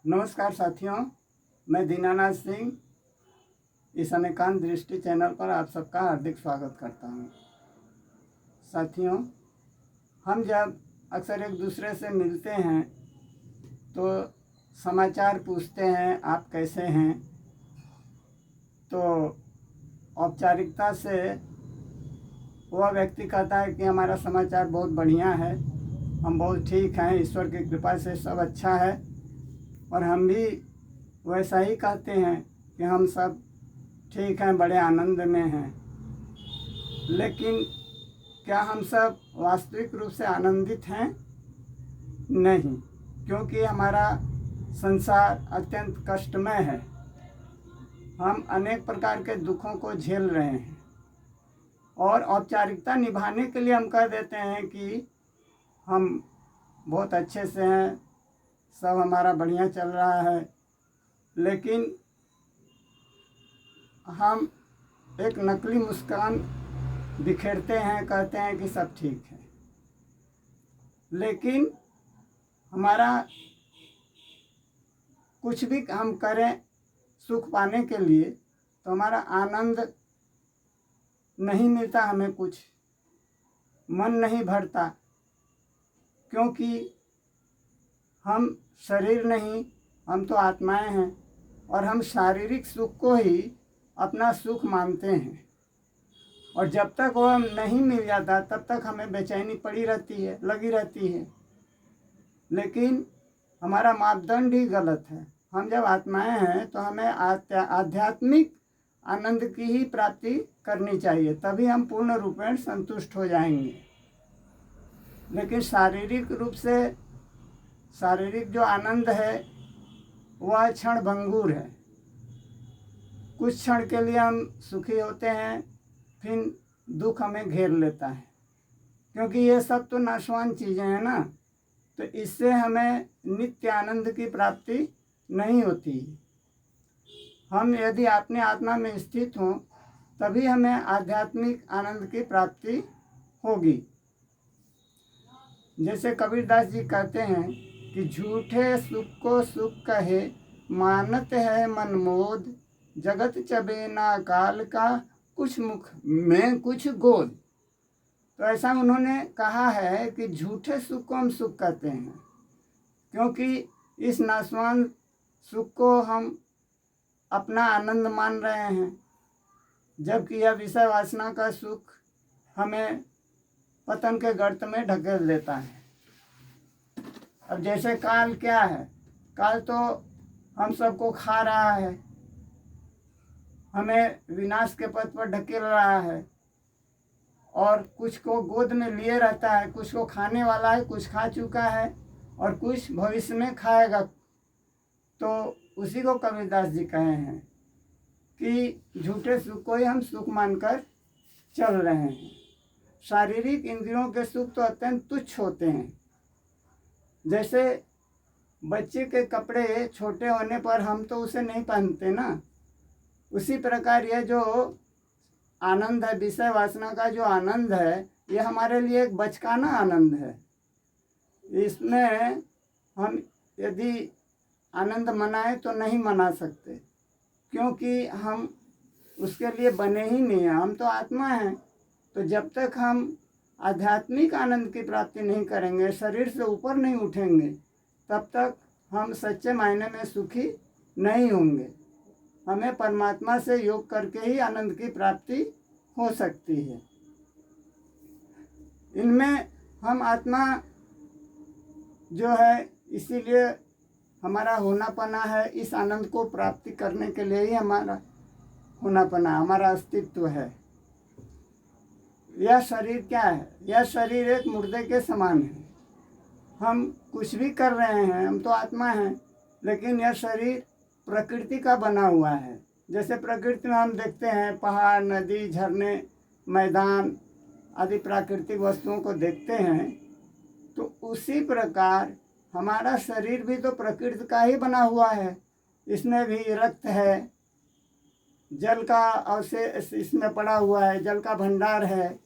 नमस्कार साथियों, मैं दीनानाथ सिंह इस अनेकांत दृष्टि चैनल पर आप सबका हार्दिक स्वागत करता हूं। साथियों, हम जब अक्सर एक दूसरे से मिलते हैं तो समाचार पूछते हैं, आप कैसे हैं। तो औपचारिकता से वह व्यक्ति कहता है कि हमारा समाचार बहुत बढ़िया है, हम बहुत ठीक हैं, ईश्वर की कृपा से सब अच्छा है। और हम भी वैसा ही कहते हैं कि हम सब ठीक हैं, बड़े आनंद में हैं। लेकिन क्या हम सब वास्तविक रूप से आनंदित हैं? नहीं, क्योंकि हमारा संसार अत्यंत कष्टमय है। हम अनेक प्रकार के दुखों को झेल रहे हैं और औपचारिकता निभाने के लिए हम कह देते हैं कि हम बहुत अच्छे से हैं, सब हमारा बढ़िया चल रहा है। लेकिन हम एक नकली मुस्कान बिखेरते हैं, कहते हैं कि सब ठीक है। लेकिन हमारा कुछ भी हम करें सुख पाने के लिए तो हमारा आनंद नहीं मिलता, हमें कुछ मन नहीं भरता, क्योंकि हम शरीर नहीं, हम तो आत्माएं हैं और हम शारीरिक सुख को ही अपना सुख मानते हैं। और जब तक वह नहीं मिल जाता तब तक हमें बेचैनी पड़ी रहती है, लगी रहती है। लेकिन हमारा मापदंड ही गलत है। हम जब आत्माएं हैं तो हमें आध्यात्मिक आनंद की ही प्राप्ति करनी चाहिए, तभी हम पूर्ण रूपेण संतुष्ट हो जाएंगे। लेकिन शारीरिक रूप से शारीरिक जो आनंद है वह क्षण भंगुर है। कुछ क्षण के लिए हम सुखी होते हैं, फिर दुख हमें घेर लेता है, क्योंकि ये सब तो नाशवान चीज़ें हैं ना। तो इससे हमें नित्य आनंद की प्राप्ति नहीं होती। हम यदि अपने आत्मा में स्थित हों तभी हमें आध्यात्मिक आनंद की प्राप्ति होगी। जैसे कबीरदास जी कहते हैं कि झूठे सुख को सुख कहे, मानत है मन मोद, जगत चबे ना काल का, कुछ मुख में कुछ गोद। तो ऐसा उन्होंने कहा है कि झूठे सुख को हम सुख कहते हैं, क्योंकि इस नाशवान सुख को हम अपना आनंद मान रहे हैं, जबकि यह विषय वासना का सुख हमें पतन के गर्त में ढकेल देता है। अब जैसे काल क्या है, काल तो हम सबको खा रहा है, हमें विनाश के पथ पर ढकेल रहा है और कुछ को गोद में लिए रहता है, कुछ को खाने वाला है, कुछ खा चुका है और कुछ भविष्य में खाएगा। तो उसी को कबीरदास जी कहे हैं कि झूठे सुख को ही हम सुख मानकर चल रहे हैं। शारीरिक इंद्रियों के सुख तो अत्यंत तुच्छ होते हैं। जैसे बच्चे के कपड़े छोटे होने पर हम तो उसे नहीं पहनते ना, उसी प्रकार यह जो आनंद है, विषय वासना का जो आनंद है, यह हमारे लिए एक बचकाना आनंद है। इसमें हम यदि आनंद मनाए तो नहीं मना सकते, क्योंकि हम उसके लिए बने ही नहीं हैं। हम तो आत्मा हैं। तो जब तक हम आध्यात्मिक आनंद की प्राप्ति नहीं करेंगे, शरीर से ऊपर नहीं उठेंगे, तब तक हम सच्चे मायने में सुखी नहीं होंगे। हमें परमात्मा से योग करके ही आनंद की प्राप्ति हो सकती है। इनमें हम आत्मा जो है, इसीलिए हमारा होनापना है। इस आनंद को प्राप्ति करने के लिए ही हमारा होनापना, हमारा अस्तित्व है। यह शरीर क्या है? यह शरीर एक मुर्दे के समान है। हम कुछ भी कर रहे हैं, हम तो आत्मा हैं, लेकिन यह शरीर प्रकृति का बना हुआ है। जैसे प्रकृति में हम देखते हैं पहाड़, नदी, झरने, मैदान आदि प्राकृतिक वस्तुओं को देखते हैं, तो उसी प्रकार हमारा शरीर भी तो प्रकृति का ही बना हुआ है। इसमें भी रक्त है, जल का अवशेष इसमें पड़ा हुआ है, जल का भंडार है,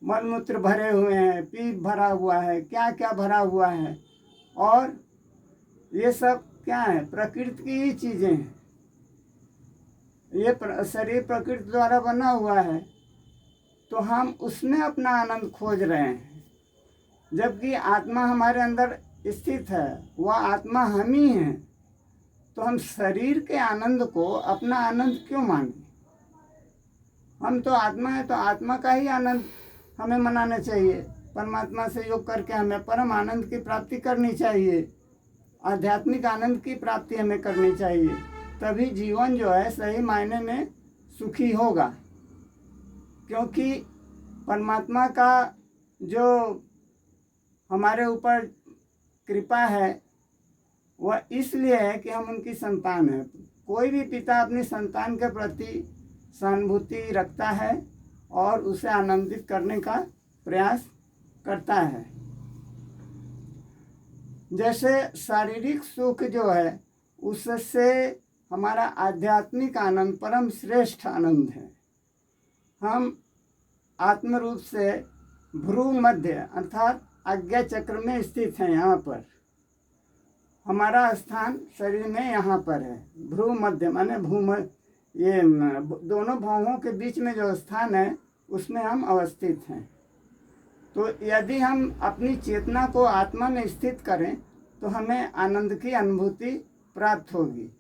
मलमूत्र भरे हुए हैं, पीप भरा हुआ है, क्या क्या भरा हुआ है। और ये सब क्या है? प्रकृति की ही चीज़ें हैं। ये शरीर प्रकृति द्वारा बना हुआ है, तो हम उसमें अपना आनंद खोज रहे हैं, जबकि आत्मा हमारे अंदर स्थित है, वह आत्मा हम ही हैं। तो हम शरीर के आनंद को अपना आनंद क्यों मानें? हम तो आत्मा है, तो आत्मा का ही आनंद हमें मनाना चाहिए। परमात्मा से योग करके हमें परम आनंद की प्राप्ति करनी चाहिए, आध्यात्मिक आनंद की प्राप्ति हमें करनी चाहिए। तभी जीवन जो है सही मायने में सुखी होगा, क्योंकि परमात्मा का जो हमारे ऊपर कृपा है वह इसलिए है कि हम उनकी संतान हैं। कोई भी पिता अपनी संतान के प्रति सहानुभूति रखता है और उसे आनंदित करने का प्रयास करता है। जैसे शारीरिक सुख जो है उससे हमारा आध्यात्मिक आनंद परम श्रेष्ठ आनंद है। हम आत्म रूप से भ्रू मध्य अर्थात आज्ञा चक्र में स्थित हैं। यहाँ पर हमारा स्थान शरीर में यहाँ पर है। भ्रू मध्य माने ये दोनों भौहों के बीच में जो स्थान है उसमें हम अवस्थित हैं। तो यदि हम अपनी चेतना को आत्मा में स्थित करें तो हमें आनंद की अनुभूति प्राप्त होगी,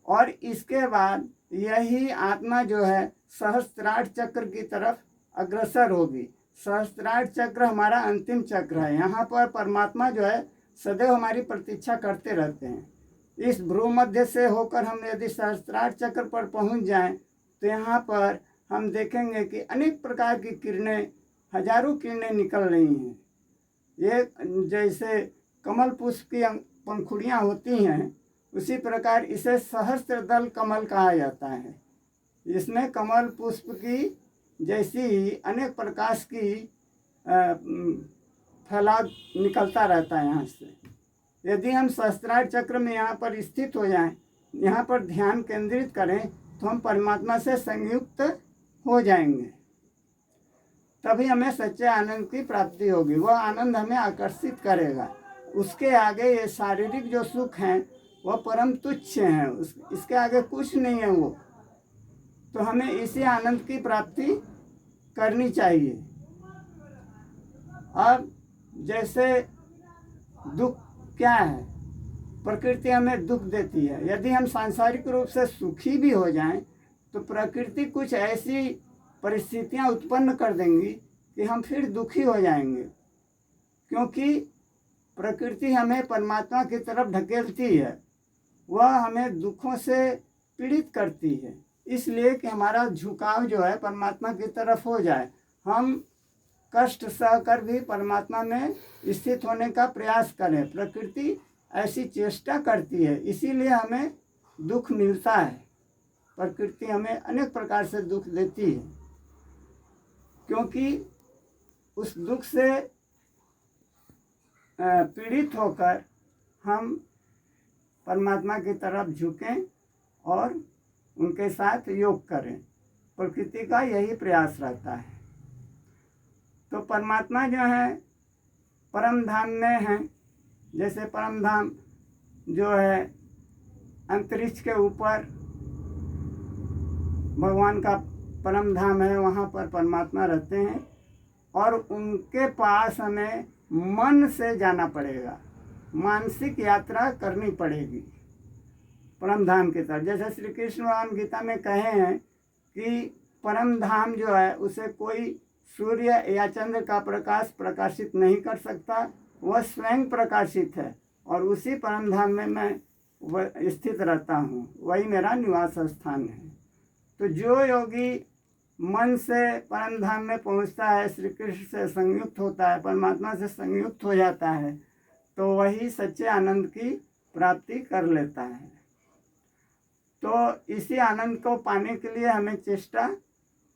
और इसके बाद यही आत्मा जो है सहस्त्रार्थ चक्र की तरफ अग्रसर होगी। सहस्त्रार्थ चक्र हमारा अंतिम चक्र है। यहाँ पर परमात्मा जो है सदैव हमारी प्रतीक्षा करते रहते हैं। इस भ्रू मध्य से होकर हम यदि सहस्त्रार्थ चक्र पर पहुँच जाएं तो यहाँ पर हम देखेंगे कि अनेक प्रकार की किरणें, हजारों किरणें निकल रही हैं। ये जैसे कमल पुष्प की पंखुड़ियाँ होती हैं, उसी प्रकार इसे सहस्त्रदल कमल कहा जाता है। इसमें कमल पुष्प की जैसी ही अनेक प्रकाश की फैलाव निकलता रहता है यहाँ से। यदि हम सहस्त्रार्थ चक्र में यहाँ पर स्थित हो जाएं, यहाँ पर ध्यान केंद्रित करें, तो हम परमात्मा से संयुक्त हो जाएंगे। तभी हमें सच्चे आनंद की प्राप्ति होगी। वह आनंद हमें आकर्षित करेगा। उसके आगे ये शारीरिक जो सुख हैं वह परम तुच्छ हैं, इसके आगे कुछ नहीं है वो। तो हमें इसी आनंद की प्राप्ति करनी चाहिए। अब जैसे दुख क्या है? प्रकृति हमें दुख देती है। यदि हम सांसारिक रूप से सुखी भी हो जाएं तो प्रकृति कुछ ऐसी परिस्थितियां उत्पन्न कर देंगी कि हम फिर दुखी हो जाएंगे, क्योंकि प्रकृति हमें परमात्मा की तरफ ढकेलती है। वह हमें दुखों से पीड़ित करती है, इसलिए कि हमारा झुकाव जो है परमात्मा की तरफ हो जाए। हम कष्ट सहकर भी परमात्मा में स्थित होने का प्रयास करें। प्रकृति ऐसी चेष्टा करती है, इसीलिए हमें दुख मिलता है। प्रकृति हमें अनेक प्रकार से दुख देती है, क्योंकि उस दुख से पीड़ित होकर हम परमात्मा की तरफ झुकें और उनके साथ योग करें। प्रकृति का यही प्रयास रहता है। तो परमात्मा जो है परम धाम में है। जैसे परम धाम जो है अंतरिक्ष के ऊपर भगवान का परम धाम है, वहाँ पर परमात्मा रहते हैं, और उनके पास हमें मन से जाना पड़ेगा, मानसिक यात्रा करनी पड़ेगी परम धाम की तरफ। जैसे श्री कृष्ण भगवान गीता में कहे हैं कि परम धाम जो है उसे कोई सूर्य या चंद्र का प्रकाश प्रकाशित नहीं कर सकता, वह स्वयं प्रकाशित है, और उसी परम धाम में मैं स्थित रहता हूँ, वही मेरा निवास स्थान है। तो जो योगी मन से परम धाम में पहुँचता है, श्री कृष्ण से संयुक्त होता है, परमात्मा से संयुक्त हो जाता है, तो वही सच्चे आनंद की प्राप्ति कर लेता है। तो इसी आनंद को पाने के लिए हमें चेष्टा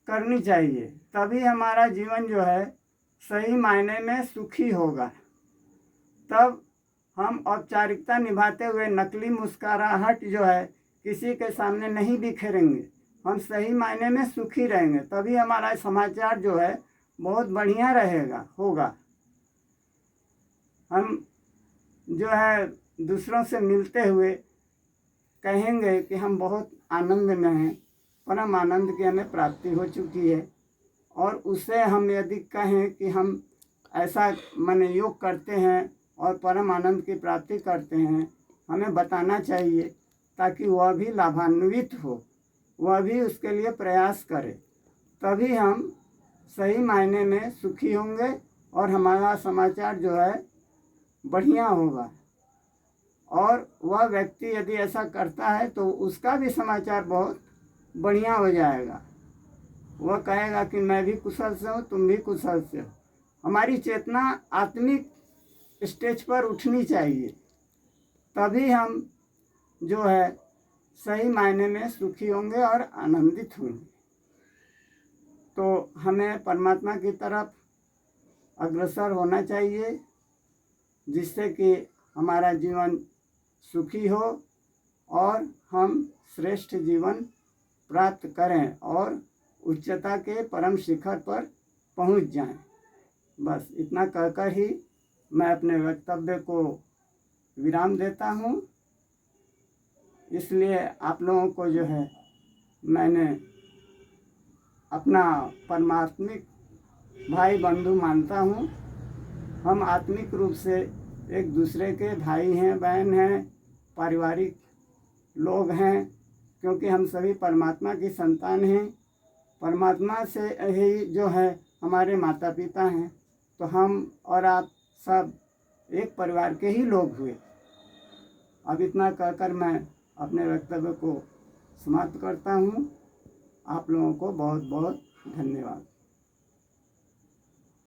करनी चाहिए, तभी हमारा जीवन जो है सही मायने में सुखी होगा। तब हम औपचारिकता निभाते हुए नकली मुस्कुराहट जो है किसी के सामने नहीं बिखेरेंगे, हम सही मायने में सुखी रहेंगे। तभी हमारा समाचार जो है बहुत बढ़िया होगा। हम जो है दूसरों से मिलते हुए कहेंगे कि हम बहुत आनंद में हैं, परम आनंद की हमें प्राप्ति हो चुकी है। और उससे हम यदि कहें कि हम ऐसा मन योग करते हैं और परम आनंद की प्राप्ति करते हैं, हमें बताना चाहिए ताकि वह भी लाभान्वित हो, वह भी उसके लिए प्रयास करे। तभी हम सही मायने में सुखी होंगे और हमारा समाचार जो है बढ़िया होगा। और वह व्यक्ति यदि ऐसा करता है तो उसका भी समाचार बहुत बढ़िया हो जाएगा। वह कहेगा कि मैं भी कुशल से हूँ, तुम भी कुशल से हो। हमारी चेतना आत्मिक स्टेज पर उठनी चाहिए, तभी हम जो है सही मायने में सुखी होंगे और आनंदित होंगे। तो हमें परमात्मा की तरफ अग्रसर होना चाहिए, जिससे कि हमारा जीवन सुखी हो और हम श्रेष्ठ जीवन प्राप्त करें और उच्चता के परम शिखर पर पहुंच जाएं। बस इतना कहकर ही मैं अपने वक्तव्य को विराम देता हूं। इसलिए आप लोगों को जो है मैंने अपना परमात्मिक भाई बंधु मानता हूं। हम आत्मिक रूप से एक दूसरे के भाई हैं, बहन हैं, पारिवारिक लोग हैं, क्योंकि हम सभी परमात्मा की संतान हैं। परमात्मा से ही जो है हमारे माता पिता हैं, तो हम और आप सब एक परिवार के ही लोग हुए। अब इतना कहकर मैं अपने वक्तव्य को समाप्त करता हूँ। आप लोगों को बहुत बहुत धन्यवाद।